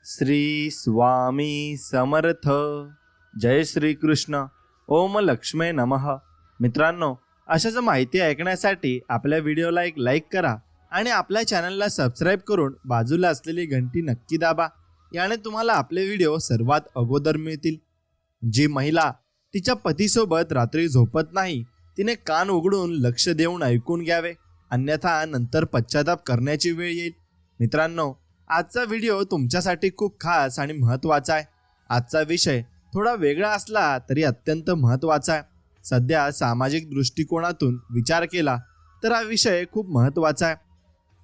श्री स्वामी समर्थ. जय श्री कृष्ण. ओम लक्ष्मे नमः. मित्रांनो, अशाच माहिती ऐकण्यासाठी आपल्या व्हिडिओला एक लाईक करा आणि आपल्या चॅनलला सबस्क्राईब करून बाजूला असलेली घंटी नक्की दाबा. याने तुम्हाला आपले व्हिडिओ सर्वात अगोदर मिळतील. जी महिला तिच्या पतीसोबत रात्री झोपत नाही, तिने कान उघडून लक्ष देऊन ऐकून घ्यावे, अन्यथा नंतर पश्चाताप करण्याची वेळ येईल. मित्रांनो, आजचा व्हिडिओ तुमच्यासाठी खूप खास आणि महत्त्वाचा आहे. आजचा विषय थोडा वेगळा असला तरी अत्यंत महत्त्वाचा आहे. सध्या सामाजिक दृष्टिकोनातून विचार केला तर हा विषय खूप महत्त्वाचा आहे.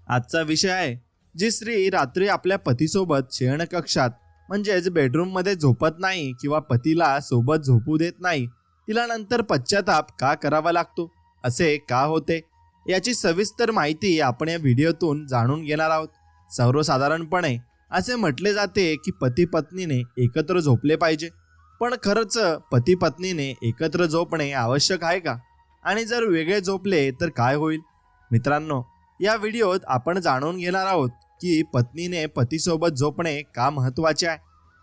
आजचा विषय आहे, जी स्त्री रात्री आपल्या पतीसोबत शयनकक्षात म्हणजेच बेडरूममध्ये झोपत नाही किंवा पतीला सोबत झोपू देत नाही, तिला नंतर पश्चाताप का करावा लागतो, असे का होते, याची सविस्तर माहिती आपण या व्हिडिओतून जाणून घेणार आहोत. सर्वसाधारणपणे असे म्हटले जाते की पती पत्नीने एकत्र झोपले पाहिजे, पण खरंच पती पत्नीने एकत्र झोपणे आवश्यक आहे का? आणि जर वेगळे झोपले तर काय होईल? मित्रांनो, या व्हिडिओत आपण जाणून घेणार आहोत की पत्नीने पतीसोबत झोपणे का महत्त्वाचे आहे.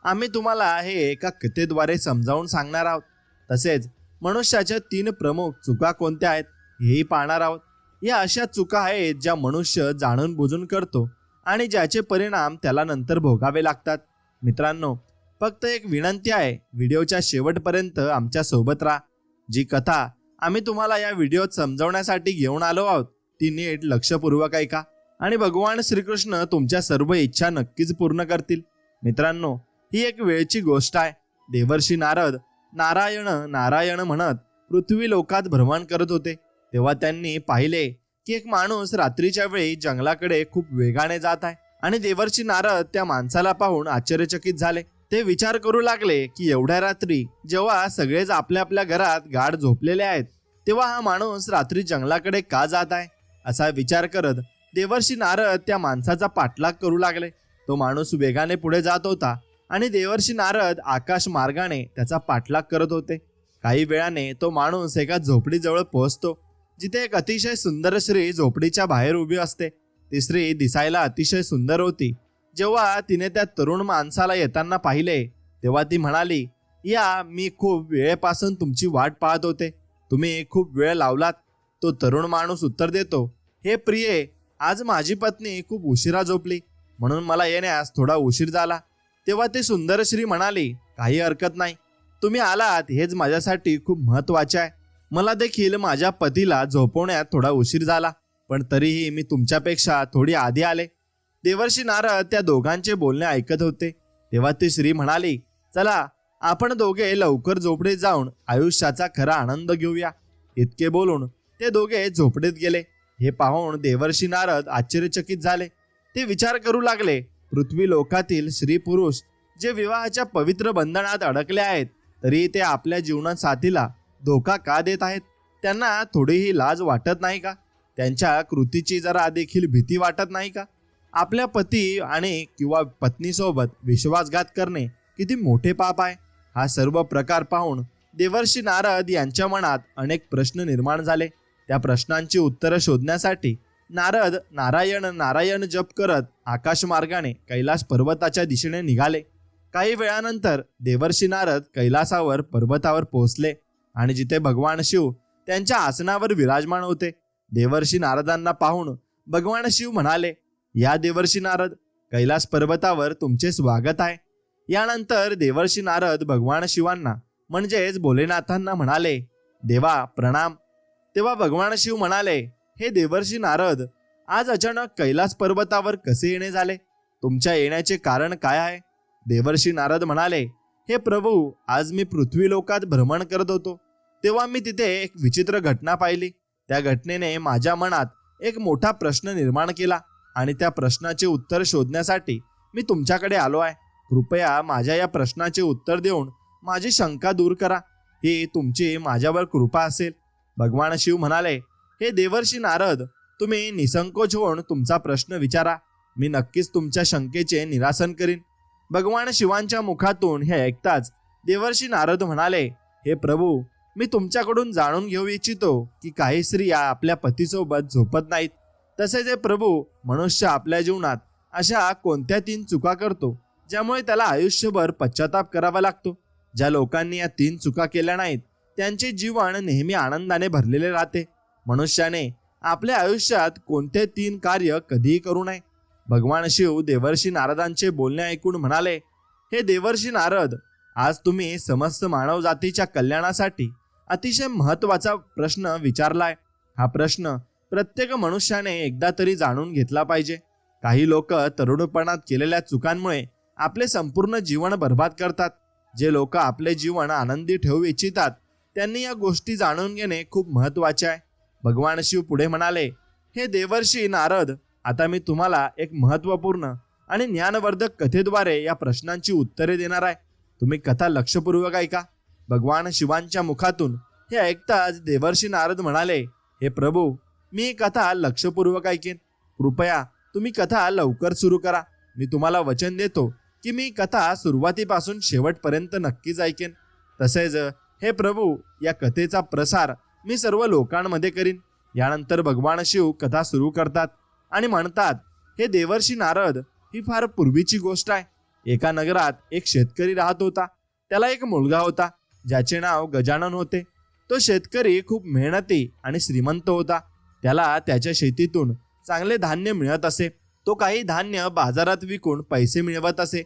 आम्ही तुम्हाला हे एका कथेद्वारे समजावून सांगणार आहोत. तसेच मनुष्याच्या 3 प्रमुख चुका कोणत्या आहेत हेही पाहणार आहोत. या अशा चुका आहेत ज्या मनुष्य जाणून बुजून करतो आणि ज्याचे परिणाम त्याला नंतर भोगावे लागतात. मित्रांनो, फक्त एक विनंती आहे, व्हिडिओच्या शेवटपर्यंत आमच्या सोबत राहा. जी कथा आम्ही तुम्हाला या व्हिडिओत समजावण्यासाठी घेऊन आलो आहोत ती नीट लक्षपूर्वक ऐका आणि भगवान श्रीकृष्ण तुमच्या सर्व इच्छा नक्कीच पूर्ण करतील. मित्रांनो, ही एक वेळची गोष्ट आहे. देवर्षी नारद नारायण नारायण म्हणत पृथ्वी लोकात भ्रमण करत होते. तेव्हा त्यांनी पाहिले की एक माणूस रात्रीच्या वेळी जंगलाकडे खूप वेगाने जात आहे आणि देवर्षी नारद त्या माणसाला पाहून आश्चर्यचकित झाले. ते विचार करू लागले की एवढ्या रात्री जेव्हा सगळेच आपल्या आपल्या घरात गाढ झोपलेले आहेत, तेव्हा हा माणूस रात्री जंगलाकडे का जात आहे, असा विचार करत देवर्षी नारद त्या माणसाचा पाठलाग करू लागले. तो माणूस वेगाने पुढे जात होता आणि देवर्षी नारद आकाश मार्गाने त्याचा पाठलाग करत होते. काही वेळाने तो माणूस एका झोपडीजवळ पोहोचतो, जिथे एक अतिशय सुंदर स्त्री झोपडीच्या बाहेर उभी असते. ती स्त्री दिसायला अतिशय सुंदर होती. जेव्हा तिने त्या तरुण माणसाला येताना पाहिले तेव्हा ती म्हणाली, या मी खूप वेळेपासून तुमची वाट पाहत होते, तुम्ही खूप वेळ लावलात. तो तरुण माणूस उत्तर देतो, हे प्रिये, आज माझी पत्नी खूप उशिरा झोपली म्हणून मला येण्यास थोडा उशीर झाला. तेव्हा ती सुंदर स्त्री म्हणाली, काही हरकत नाही, तुम्ही आलात हेच माझ्यासाठी खूप महत्त्वाचे आहे. मला देखील माझ्या पतीला झोपवण्यात थोडा उशीर झाला, पण तरीही मी तुमच्यापेक्षा थोडी आधी आले. देवर्षी नारद त्या दोघांचे बोलणे ऐकत होते. तेव्हा ती स्त्री म्हणाली, चला आपण दोघे लवकर झोपडीत जाऊन आयुष्याचा खरा आनंद घेऊया. इतके बोलून ते दोघे झोपडीत गेले. हे पाहून देवर्षी नारद आश्चर्यचकित झाले. ते विचार करू लागले, पृथ्वी लोकातील स्त्री पुरुष जे विवाहाच्या पवित्र बंधनात अडकले आहेत, तरी ते आपल्या जीवनात साथीला धोका का देत आहेत? त्यांना थोडीही लाज वाटत नाही का? त्यांच्या कृतीची जरा देखील भीती वाटत नाही का? आपल्या पती आणि किंवा पत्नीसोबत विश्वासघात करणे किती मोठे पाप आहे. हा सर्व प्रकार पाहून देवर्षी नारद यांच्या मनात अनेक प्रश्न निर्माण झाले. त्या प्रश्नांची उत्तरं शोधण्यासाठी नारद नारायण नारायण जप करत आकाशमार्गाने कैलास पर्वताच्या दिशेने निघाले. काही वेळानंतर देवर्षी नारद कैलासावर पर्वतावर पोहोचले आणि जिथे भगवान शिव त्यांच्या आसनावर विराजमान होते. देवर्षी नारदांना पाहून भगवान शिव म्हणाले, या देवर्षी नारद, कैलास पर्वतावर तुमचे स्वागत आहे. यानंतर देवर्षी नारद भगवान शिवांना म्हणजेच भोलेनाथांना म्हणाले, देवा प्रणाम. तेव्हा भगवान शिव म्हणाले, हे देवर्षी नारद, आज अचानक कैलास पर्वतावर कसे येणे झाले? तुमच्या येण्याचे कारण काय आहे? देवर्षी नारद म्हणाले, हे प्रभू, आज मी पृथ्वी लोकात भ्रमण करत होतो, तेव्हा मी तिथे एक विचित्र घटना पाहिली. त्या घटनेने माझ्या मनात एक मोठा प्रश्न निर्माण केला आणि त्या प्रश्नाचे उत्तर शोधण्यासाठी मी तुमच्याकडे आलो आहे. कृपया माझ्या या प्रश्नाचे उत्तर देऊन माझी शंका दूर करा. ही तुमची माझ्यावर कृपा असेल. भगवान शिव म्हणाले, हे देवर्षी नारद, तुम्ही निसंकोच होऊन तुमचा प्रश्न विचारा. मी नक्कीच तुमच्या शंकेचे निरासन करीन. भगवान शिवांच्या मुखातून हे ऐकताच देवर्षी नारद म्हणाले, हे प्रभू, मी तुमच्याकडून जाणून घेऊ इच्छितो की काही स्त्रिया आपल्या पतीसोबत झोपत नाहीत. तसेच हे प्रभू, मनुष्य आपल्या जीवनात अशा कोणत्या 3 चुका करतो ज्यामुळे त्याला आयुष्यभर पश्चाताप करावा लागतो. ज्या लोकांनी या 3 चुका केल्या नाहीत त्यांचे जीवन नेहमी आनंदाने भरलेले राहते. मनुष्याने आपल्या आयुष्यात कोणते 3 कार्य कधीही करू नये. भगवान शिव देवर्षी नारदांचे बोलणे ऐकून म्हणाले, हे देवर्षी नारद, आज तुम्ही समस्त मानव जातीच्या कल्याणासाठी अतिशय महत्त्वाचा प्रश्न विचारलाय. हा प्रश्न प्रत्येक मनुष्याने एकदा तरी जाणून घेतला पाहिजे. काही लोक तरुणपणात केलेल्या चुकांमुळे आपले संपूर्ण जीवन बर्बाद करतात. जे लोक आपले जीवन आनंदी ठेवू इच्छितात त्यांनी या गोष्टी जाणून घेणे खूप महत्त्वाचे आहे. भगवान शिव पुढे म्हणाले, हे देवर्षी नारद, आता मी तुम्हाला एक महत्त्वपूर्ण आणि ज्ञानवर्धक कथेद्वारे या प्रश्नांची उत्तरे देणार आहे. तुम्ही कथा लक्षपूर्वक ऐका. भगवान शिवांच्या मुखातून हे ऐकताच देवर्षी नारद म्हणाले, हे प्रभू, मी ही कथा लक्षपूर्वक ऐकेन. कृपया तुम्ही कथा लवकर सुरू करा. मी तुम्हाला वचन देतो की मी कथा सुरुवातीपासून शेवटपर्यंत नक्कीच ऐकेन. तसेच हे प्रभू, या कथेचा प्रसार मी सर्व लोकांमध्ये करीन. यानंतर भगवान शिव कथा सुरू करतात आणि म्हणतात, हे देवर्षी नारद, ही फार पूर्वीची गोष्ट आहे. एका नगरात एक शेतकरी राहत होता. त्याला एक मुलगा होता ज्याचे नाव गजानन होते. तो शेतकरी खूप मेहनती आणि श्रीमंत होता. त्याला त्याच्या शेतीतून चांगले धान्य मिळत असे. तो काही धान्य बाजारात विकून पैसे मिळवत असे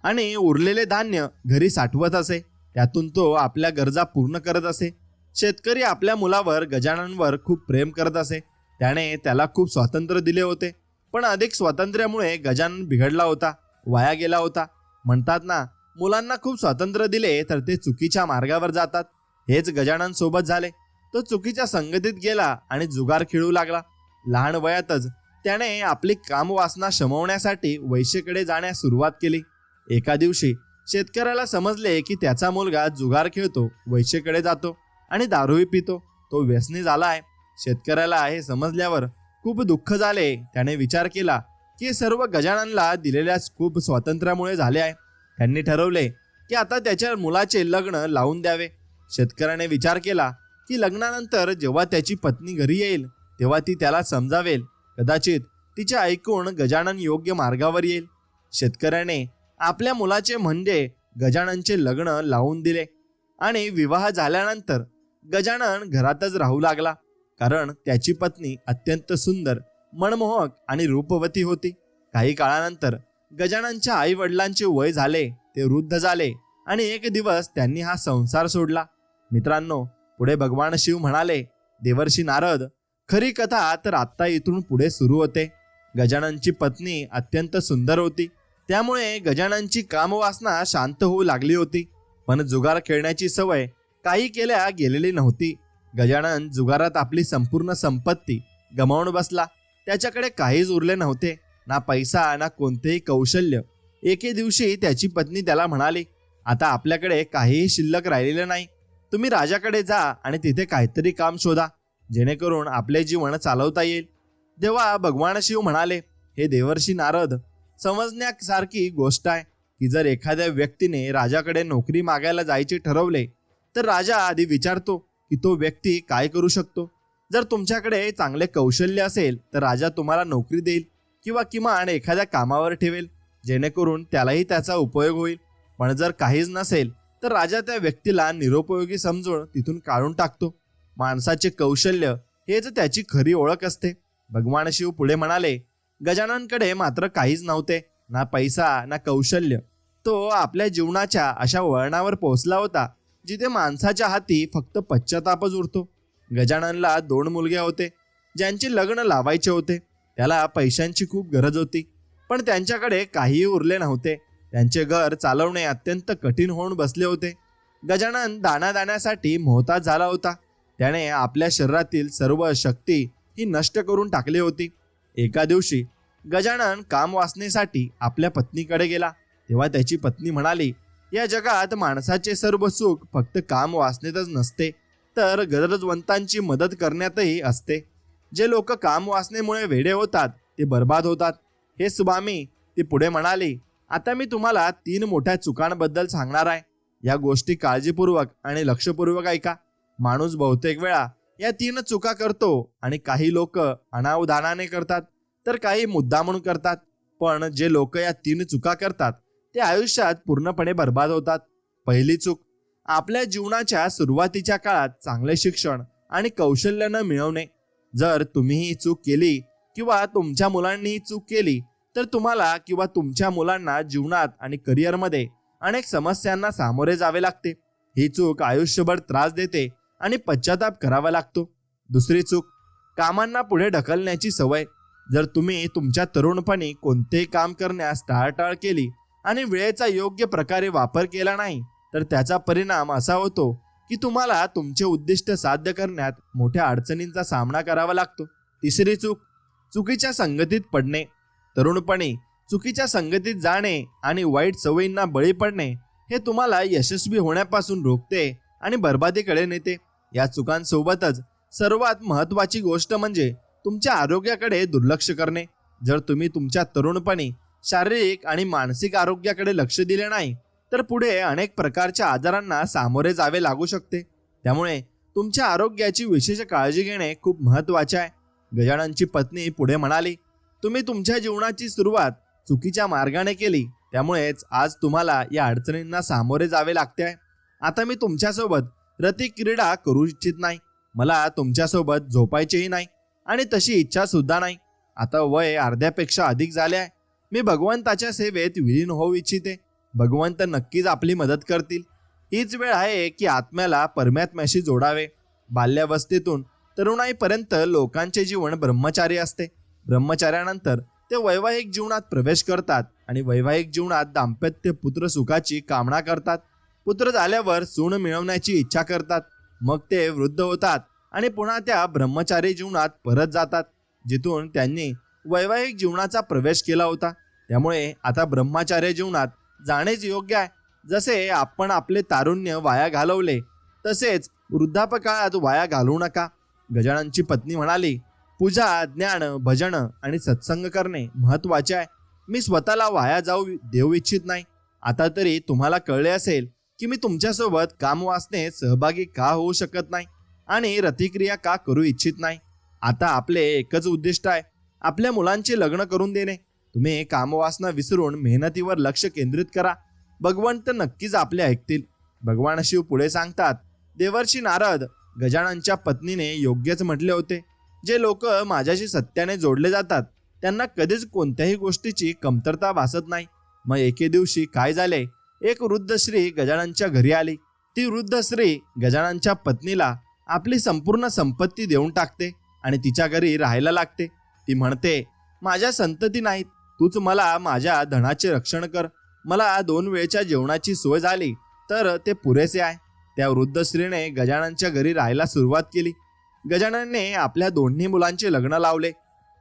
आणि उरलेले धान्य घरी साठवत असे. त्यातून तो आपल्या गरजा पूर्ण करत असे. शेतकरी आपल्या मुलावर गजाननवर खूप प्रेम करत असे. त्याने त्याला खूप स्वातंत्र्य दिले होते. पण अधिक स्वातंत्र्यामुळे गजानन बिघडला होता, वाया गेला होता. म्हणतात ना, मुलांना खूप स्वातंत्र्य दिले तर ते चुकीच्या मार्गावर जातात. हेच गजानन सोबत झाले. तो चुकीच्या संगतीत गेला आणि जुगार खेळू लागला. लहान वयातच त्याने आपली कामवासना शमवण्यासाठी वैश्येकडे जाण्यास सुरुवात केली. एका दिवशी शेतकऱ्याला समजले की त्याचा मुलगा जुगार खेळतो, वैश्येकडे जातो आणि दारूही पितो. तो व्यसनी झाला आहे. शेतकऱ्याला हे समजल्यावर खूप दुःख झाले. त्याने विचार केला की हे सर्व गजाननला दिलेल्या खूप स्वातंत्र्यामुळे झाले आहे. त्यांनी ठरवले की आता त्याच्या मुलाचे लग्न लावून द्यावे. शेतकऱ्याने विचार केला की लग्नानंतर जेव्हा त्याची पत्नी घरी येईल तेव्हा ती त्याला समजावेल. कदाचित तिचे ऐकून गजानन योग्य मार्गावर येईल. शेतकऱ्याने आपल्या मुलाचे म्हणजे गजाननचे लग्न लावून दिले आणि विवाह झाल्यानंतर गजानन घरातच राहू लागला. कारण त्याची पत्नी अत्यंत सुंदर, मनमोहक आणि रूपवती होती. काही काळानंतर गजाननच्या आई वडिलांचे वय झाले, ते वृद्ध झाले आणि एक दिवस त्यांनी हा संसार सोडला. मित्रांनो, पुढे भगवान शिव म्हणाले, देवर्षी नारद, खरी कथा तर आत्ता इथून पुढे सुरू होते. गजाननची पत्नी अत्यंत सुंदर होती. त्यामुळे गजाननची कामवासना शांत होऊ लागली होती. पण जुगार खेळण्याची सवय काही केल्या गेलेली नव्हती. गजानन जुगारात आपली संपूर्ण संपत्ती गमावून बसला. त्याच्याकडे काहीच उरले नव्हते, ना पैसा ना कोणतेही कौशल्य. एके दिवशी त्याची पत्नी त्याला म्हणाली, आता आपल्याकडे काहीही शिल्लक राहिलेलं नाही. तुम्ही राजाकडे जा आणि तिथे काहीतरी काम शोधा, जेणेकरून आपले जीवन चालवता येईल. तेव्हा भगवान शिव म्हणाले, हे देवर्षी नारद, समजण्यासारखी गोष्ट आहे की जर एखाद्या व्यक्तीने राजाकडे नोकरी मागायला जायचे ठरवले तर राजा आधी विचारतो की तो व्यक्ती काय करू शकतो. जर तुमच्याकडे चांगले कौशल्य असेल तर राजा तुम्हाला नोकरी देईल किंवा किमान एखाद्या कामावर ठेवेल, जेणेकरून त्यालाही त्याचा उपयोग होईल. पण जर काहीच नसेल तर राजा त्या व्यक्तीला निरुपयोगी समजून तिथून काढून टाकतो. माणसाचे कौशल्य हेच त्याची खरी ओळख असते. भगवान शिव पुढे म्हणाले, गजाननकडे मात्र काहीच नव्हते, ना पैसा ना कौशल्य. तो आपल्या जीवनाच्या अशा वळणावर पोहोचला होता जिथे माणसाच्या हाती फक्त पश्चातापच उरतो. गजाननला 2 मुलगे होते ज्यांचे लग्न लावायचे होते. त्याला पैशांची खूप गरज होती, पण त्यांच्याकडे काहीही उरले नव्हते. त्यांचे घर चालवणे अत्यंत कठीण होऊन बसले होते. गजानन दाण्यासाठी मोहताज झाला होता. त्याने आपल्या शरीरातील सर्व शक्ती ही नष्ट करून टाकली होती. एका दिवशी गजानन कामवासनेसाठी आपल्या पत्नीकडे गेला. तेव्हा त्याची पत्नी म्हणाली, या जगात माणसाचे सर्व सुख फक्त काम वासनेतच नसते, तर गरजवंतांची मदत करण्यातही असते. जे लोक काम वासनेमुळे वेडे होतात ते बर्बाद होतात. हे स्वामी, ती पुढे म्हणाली, आता मी तुम्हाला 3 मोठ्या चुकांबद्दल सांगणार आहे. या गोष्टी काळजीपूर्वक आणि लक्षपूर्वक ऐका. माणूस बहुतेक वेळा या 3 चुका करतो आणि काही लोक अनावधानाने करतात तर काही मुद्दामून करतात. पण जे लोक या 3 चुका करतात ते आयुष्यात पूर्णपणे बर्बाद होतात. पहिली चूक, आपल्या जीवनाच्या सुरुवातीच्या काळात चांगले शिक्षण आणि कौशल्य न मिळवणे. जर तुम्ही ही चूक केली किंवा तुमच्या मुलांनी ही चूक केली तर तुम्हाला किंवा तुमच्या मुलांना जीवनात आणि करिअरमध्ये अनेक समस्यांना सामोरे जावे लागते. ही चूक आयुष्यभर त्रास देते आणि पश्चाताप करावा लागतो. दुसरी चूक, कामांना पुढे ढकलण्याची सवय. जर तुम्ही तुमच्या तरुणपणी कोणतेही काम करण्यास टाळाटाळ केली आणि वेळेचा योग्य प्रकारे वापर केला नाही तर त्याचा परिणाम असा होतो की तुम्हाला तुमचे उद्दिष्ट साध्य करण्यात मोठ्या अडचणींचा सामना करावा लागतो. तिसरी चूक, चुकीच्या संगतीत पडणे. तरुणपणी चुकीच्या संगतीत जाणे आणि वाईट सवयींना बळी पडणे हे तुम्हाला यशस्वी होण्यापासून रोखते आणि बर्बादीकडे नेते. या चुकांसोबतच सर्वात महत्त्वाची गोष्ट म्हणजे तुमच्या आरोग्याकडे दुर्लक्ष करणे. जर तुम्ही तुमच्या तरुणपणी शारीरिक आणि मानसिक आरोग्याकडे लक्ष दिले नाही तर पुढे अनेक प्रकारच्या आजारांना सामोरे जावे लागू शकते. त्यामुळे तुमच्या आरोग्याची विशेष काळजी घेणे खूप महत्त्वाचे आहे. गजाननची पत्नी पुढे म्हणाली, तुम्ही तुमच्या जीवनाची सुरुवात चुकीच्या मार्गाने केली, त्यामुळेच आज तुम्हाला या अडचणींना सामोरे जावे लागते आहे. आता मी तुमच्यासोबत रतिक्रीडा करू इच्छित नाही. मला तुमच्यासोबत झोपायचेही नाही आणि तशी इच्छा सुद्धा नाही. आता वय अर्ध्यापेक्षा अधिक झाले आहे. मी भगवंताच्या सेवेत विलीन होऊ इच्छिते. भगवंत नक्कीच आपली मदत करतील. हीच वेळ आहे की आत्म्याला परमात्म्याशी जोडावे. बाल्यावस्थेतून तरुणाईपर्यंत लोकांचे जीवन ब्रह्मचारी असते. ब्रह्मचार्यानंतर ते वैवाहिक जीवनात प्रवेश करतात आणि वैवाहिक जीवनात दाम्पत्य पुत्र सुखाची कामना करतात. पुत्र झाल्यावर सून मिळवण्याची इच्छा करतात. मग ते वृद्ध होतात आणि पुन्हा त्या ब्रह्मचारी जीवनात परत जातात जिथून त्यांनी वैवाहिक जीवनाचा प्रवेश केला होता. त्यामुळे आता ब्रह्मचार्य जीवनात जाणेच योग्य आहे. जसे आपण आपले तारुण्य वाया घालवले तसेच वृद्धापकाळात वाया घालवू नका. गजाननची पत्नी म्हणाली, पूजा, ज्ञान, भजन आणि सत्संग करणे महत्त्वाचे आहे. मी स्वतःला वाया जाऊ देऊ इच्छित नाही. आता तरी तुम्हाला कळले असेल की मी तुमच्यासोबत कामवासनेत सहभागी का होऊ शकत नाही आणि रतिक्रिया का करू इच्छित नाही. आता आपले एकच उद्दिष्ट आहे, आपल्या मुलांचे लग्न करून देणे. तुम्ही कामवासना विसरून मेहनतीवर लक्ष केंद्रित करा. भगवंत नक्कीच आपले ऐकतील. भगवान शिव पुढे सांगतात, देवर्षी नारद, गजाननच्या पत्नीने योग्यच म्हटले होते. जे लोक माझ्याशी सत्याने जोडले जातात त्यांना कधीच कोणत्याही गोष्टीची कमतरता भासत नाही. मग एके दिवशी काय झाले, एक वृद्ध स्त्री गजाननच्या घरी आली. ती वृद्ध स्त्री गजाननच्या पत्नीला आपली संपूर्ण संपत्ती देऊन टाकते आणि तिच्या घरी राहायला लागते. ती म्हणते, माझ्या संतती नाहीत, तूच मला माझ्या धनाचे रक्षण कर. मला 2 वेळच्या जेवणाची सोय झाली तर ते पुरेसे आहे. त्या वृद्ध स्त्रीने गजाननच्या घरी राहायला सुरुवात केली. गजाननने आपल्या दोन्ही मुलांचे लग्न लावले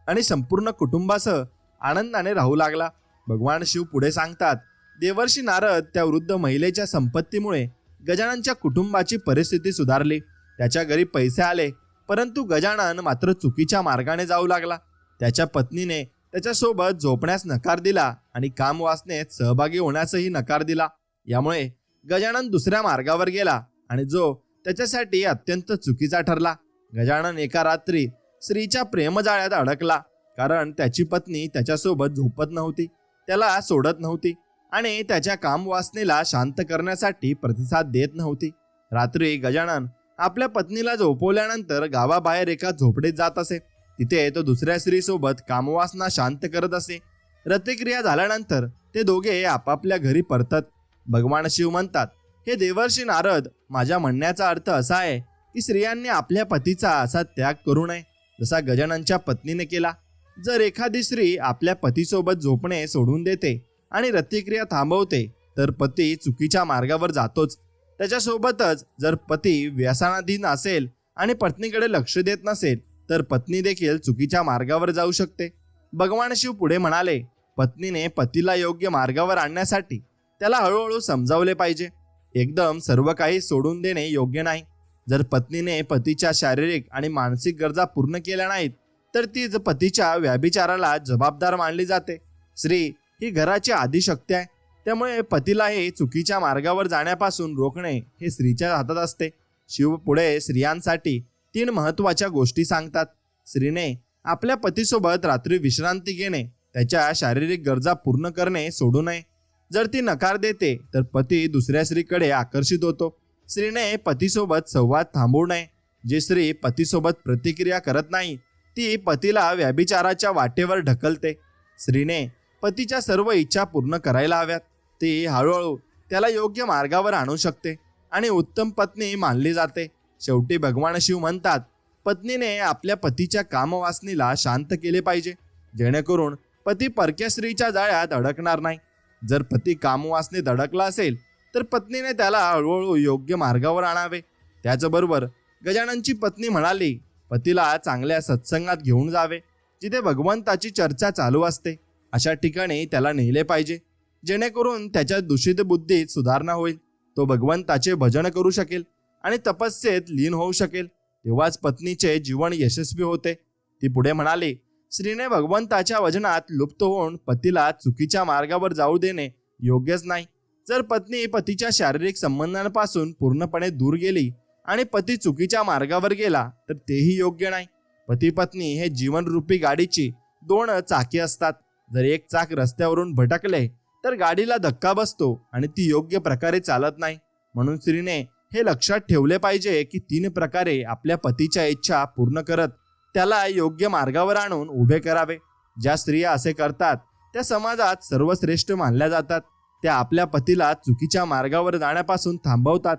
आणि संपूर्ण कुटुंबासह आनंदाने राहू लागला. भगवान शिव पुढे सांगतात, देवर्षी नारद, त्या वृद्ध महिलेच्या संपत्तीमुळे गजाननच्या कुटुंबाची परिस्थिती सुधारली. त्याच्या घरी पैसे आले, परंतु गजानन मात्र चुकीच्या मार्गाने जाऊ लागला. त्याच्या पत्नीने त्याच्यासोबत झोपण्यास नकार दिला आणि कामवासनेत सहभागी होण्यासही नकार दिला. यामुळे गजानन दुसऱ्या मार्गावर गेला आणि जो त्याच्यासाठी अत्यंत चुकीचा ठरला. गजानन एका रात्री स्त्रीच्या प्रेमजाळ्यात अडकला, कारण त्याची पत्नी त्याच्यासोबत झोपत नव्हती, त्याला सोडत नव्हती आणि त्याच्या कामवासनेला शांत करण्यासाठी प्रतिसाद देत नव्हती. रात्री गजानन आपल्या पत्नीला झोपवल्यानंतर गावाबाहेर एका झोपडीत जात असे. तिथे तो दुसऱ्या स्त्रीसोबत कामवासना शांत करत असे. रतिक्रिया झाल्यानंतर ते दोघे आपापल्या घरी परतत. भगवान शिव म्हणतात, हे देवर्षी नारद, माझ्या म्हणण्याचा अर्थ असा आहे की स्त्रियांनी आपल्या पतीचा असा त्याग करू नये जसा गजाननच्या पत्नीने केला. जर एखादी स्त्री आपल्या पतीसोबत झोपणे सोडून देते आणि रतिक्रिया थांबवते तर पती चुकीच्या मार्गावर जातोच. त्याच्यासोबतच जर पती व्यसनाधीन असेल आणि पत्नीकडे लक्ष देत नसेल तर पत्नी देखील चुकीच्या मार्गावर जाऊ शकते. भगवान शिव पुढे म्हणाले, पत्नीने पतीला योग्य मार्गावर आणण्यासाठी त्याला हळूहळू समजावले पाहिजे. एकदम सर्व काही सोडून देणे योग्य नाही. जर पत्नीने पतीच्या शारीरिक आणि मानसिक गरजा पूर्ण केल्या नाहीत तर तीच पतीच्या व्याभिचाराला जबाबदार मानली जाते. स्त्री ही घराची आदिशक्ती आहे, त्यामुळे पतीलाही चुकीच्या मार्गावर जाण्यापासून रोखणे हे स्त्रीच्या हातात असते. शिव पुढे स्त्रियांसाठी 3 महत्त्वाच्या गोष्टी सांगतात. स्त्रीने आपल्या पतीसोबत रात्री विश्रांती घेणे, त्याच्या शारीरिक गरजा पूर्ण करणे सोडू नये. जर ती नकार देते तर पती दुसऱ्या स्त्रीकडे आकर्षित होतो. स्त्रीने पतीसोबत संवाद थांबवू नये. जी स्त्री पतीसोबत प्रतिक्रिया करत नाही ती पतीला व्यभिचाराच्या वाटेवर ढकलते. स्त्रीने पतीच्या सर्व इच्छा पूर्ण करायला हव्यात. ती हळूहळू त्याला योग्य मार्गावर आणू शकते आणि उत्तम पत्नी मानली जाते. शेवटी भगवान शिव म्हणतात, पत्नीने आपल्या पतीच्या कामवासनीला शांत केले पाहिजे, जेणेकरून पती परक्या स्त्रीच्या जाळ्यात अडकणार नाही. जर पती कामवासनीत अडकला असेल तर पत्नीने त्याला हळूहळू योग्य मार्गावर आणावे. त्याचबरोबर गजाननची पत्नी म्हणाली, पतीला चांगल्या सत्संगात घेऊन जावे, जिथे भगवंताची चर्चा चालू असते. अशा ठिकाणी त्याला नेले पाहिजे, जेणेकरून त्याच्या दूषित बुद्धीत सुधारणा होईल. तो भगवंताचे भजन करू शकेल आणि तपस्येत लीन होऊ शकेल. तेव्हाच पत्नीचे जीवन यशस्वी होते. ती पुढे म्हणाली, स्त्रीने भगवंताच्या वचनात लुप्त होऊन पतीला चुकीच्या मार्गावर जाऊ देणे योग्यच नाही. जर पत्नी पतीच्या शारीरिक संबंधांपासून पूर्णपणे दूर गेली आणि पती चुकीच्या मार्गावर गेला तर तेही योग्य नाही. पती पत्नी हे जीवनरूपी गाडीची दोन चाके असतात. जर एक चाक रस्त्यावरून भटकले तर गाडीला धक्का बसतो आणि ती योग्य प्रकारे चालत नाही. म्हणून स्त्रीने हे लक्षात ठेवले पाहिजे की 3 प्रकारे आपल्या पतीच्या इच्छा पूर्ण करत त्याला योग्य मार्गावर आणून उभे करावे. ज्या स्त्रिया असे करतात त्या समाजात सर्वश्रेष्ठ मानल्या जातात. त्या आपल्या पतीला चुकीच्या मार्गावर जाण्यापासून थांबवतात,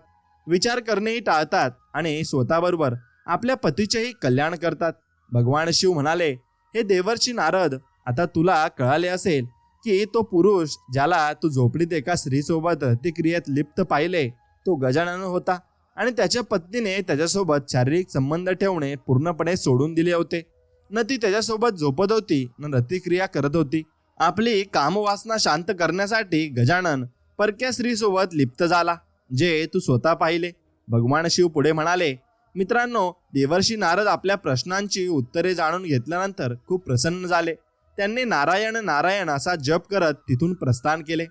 विचार करणेही टाळतात आणि स्वतःबरोबर आपल्या पतीचेही कल्याण करतात. भगवान शिव म्हणाले, हे देवर्षी नारद, आता तुला कळाले असेल की तो पुरुष ज्याला तू झोपडीत एका स्त्रीसोबत रतिक्रियेत लिप्त पाहिले तो गजानन होता आणि त्याच्या पत्नीने त्याच्यासोबत शारीरिक संबंध ठेवणे पूर्णपणे सोडून दिले होते. न ती त्याच्यासोबत झोपत होती न रतिक्रिया करत होती. आपली कामवासना शांत करण्यासाठी गजानन परक्या स्त्रीसोबत लिप्त झाला, जे तू स्वतः पाहिले. भगवान शिव पुढे म्हणाले, मित्रांनो, देवर्षी नारद आपल्या प्रश्नांची उत्तरे जाणून घेतल्यानंतर खूप प्रसन्न झाले. त्यांनी नारायण नारायण असा जप करत तिथून प्रस्थान केले.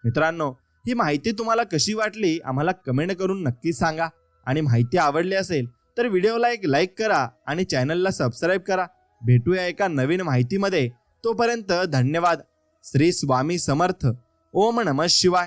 मित्रांनो, ही माहिती तुम्हाला कशी वाटली आम्हाला कमेंट करून नक्की सांगा. आणि माहिती आवडली असेल तर व्हिडिओला एक लाईक करा आणि चॅनलला सबस्क्राईब करा. भेटूया एका नवीन माहितीमध्ये. तोपर्यंत धन्यवाद. श्री स्वामी समर्थ. ओम नमः शिवाय.